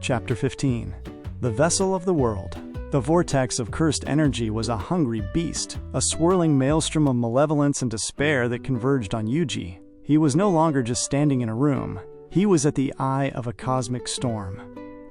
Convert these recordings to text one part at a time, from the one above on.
Chapter 15. The Vessel of the World. The vortex of cursed energy was a hungry beast, a swirling maelstrom of malevolence and despair that converged on Yuji. He was no longer just standing in a room. He was at the eye of a cosmic storm.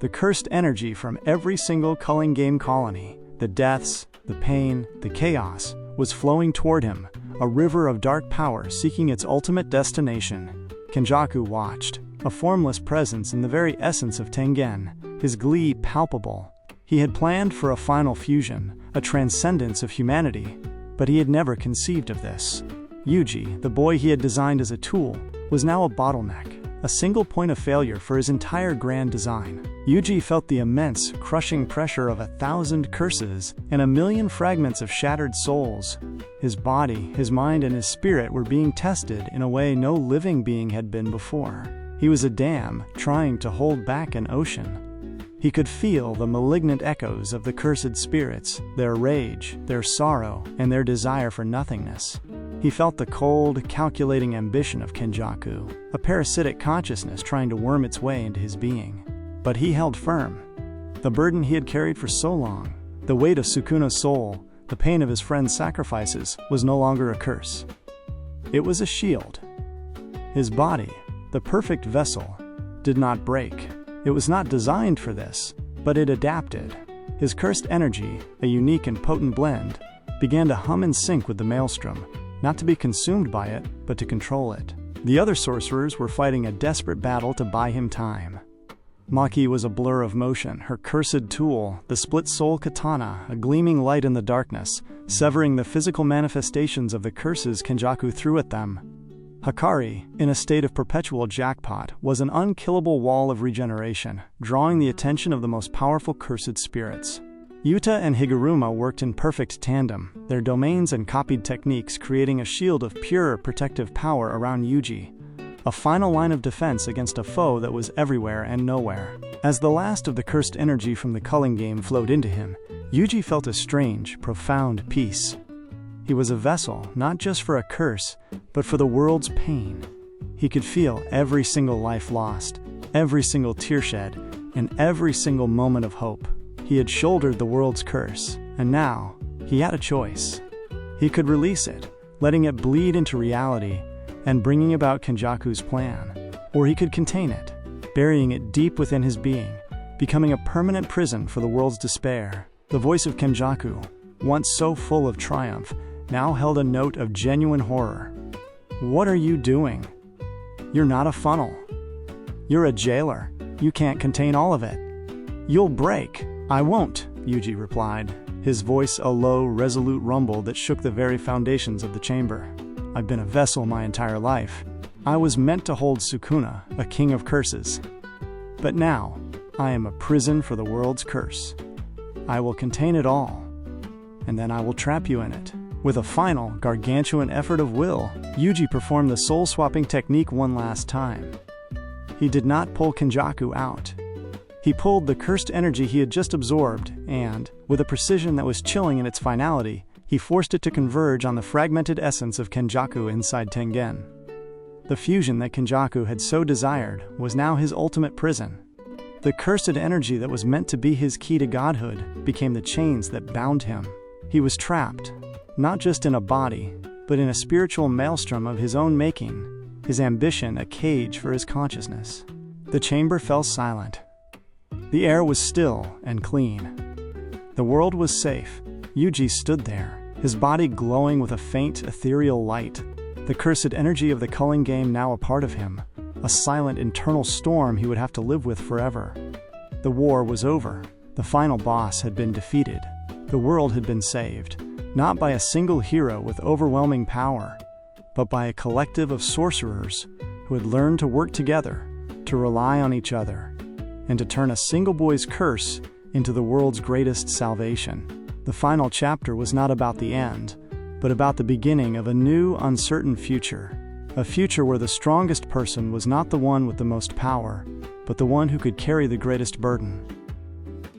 The cursed energy from every single Culling Game colony, the deaths, the pain, the chaos, was flowing toward him, a river of dark power seeking its ultimate destination. Kenjaku watched, a formless presence in the very essence of Tengen, his glee palpable. He had planned for a final fusion, a transcendence of humanity, but he had never conceived of this. Yuji, the boy he had designed as a tool, was now a bottleneck, a single point of failure for his entire grand design. Yuji felt the immense, crushing pressure of 1,000 curses and 1,000,000 fragments of shattered souls. His body, his mind, and his spirit were being tested in a way no living being had been before. He was a dam trying to hold back an ocean. He could feel the malignant echoes of the cursed spirits, their rage, their sorrow, and their desire for nothingness. He felt the cold, calculating ambition of Kenjaku, a parasitic consciousness trying to worm its way into his being. But he held firm. The burden he had carried for so long, the weight of Sukuna's soul, the pain of his friend's sacrifices, was no longer a curse. It was a shield. His body, the perfect vessel, did not break. It was not designed for this, but it adapted. His cursed energy, a unique and potent blend, began to hum and sync with the maelstrom, not to be consumed by it, but to control it. The other sorcerers were fighting a desperate battle to buy him time. Maki was a blur of motion, her cursed tool, the split-soul katana, a gleaming light in the darkness, severing the physical manifestations of the curses Kenjaku threw at them. Hakari, in a state of perpetual jackpot, was an unkillable wall of regeneration, drawing the attention of the most powerful cursed spirits. Yuta and Higuruma worked in perfect tandem, their domains and copied techniques creating a shield of pure protective power around Yuji, a final line of defense against a foe that was everywhere and nowhere. As the last of the cursed energy from the Culling Game flowed into him, Yuji felt a strange, profound peace. He was a vessel, not just for a curse, but for the world's pain. He could feel every single life lost, every single tear shed, and every single moment of hope. He had shouldered the world's curse, and now he had a choice. He could release it, letting it bleed into reality and bringing about Kenjaku's plan, or he could contain it, burying it deep within his being, becoming a permanent prison for the world's despair. The voice of Kenjaku, once so full of triumph, now held a note of genuine horror. "What are you doing? You're not a funnel. You're a jailer. You can't contain all of it. You'll break." "I won't," Yuji replied, his voice a low, resolute rumble that shook the very foundations of the chamber. "I've been a vessel my entire life. I was meant to hold Sukuna, a king of curses. But now, I am a prison for the world's curse. I will contain it all, and then I will trap you in it." With a final, gargantuan effort of will, Yuji performed the soul-swapping technique one last time. He did not pull Kenjaku out. He pulled the cursed energy he had just absorbed and, with a precision that was chilling in its finality, he forced it to converge on the fragmented essence of Kenjaku inside Tengen. The fusion that Kenjaku had so desired was now his ultimate prison. The cursed energy that was meant to be his key to godhood became the chains that bound him. He was trapped, not just in a body, but in a spiritual maelstrom of his own making, his ambition a cage for his consciousness. The chamber fell silent. The air was still and clean. The world was safe. Yuji stood there, his body glowing with a faint, ethereal light, the cursed energy of the Culling Game now a part of him, a silent internal storm he would have to live with forever. The war was over. The final boss had been defeated. The world had been saved, not by a single hero with overwhelming power, but by a collective of sorcerers who had learned to work together, to rely on each other, and to turn a single boy's curse into the world's greatest salvation. The final chapter was not about the end, but about the beginning of a new, uncertain future, a future where the strongest person was not the one with the most power, but the one who could carry the greatest burden.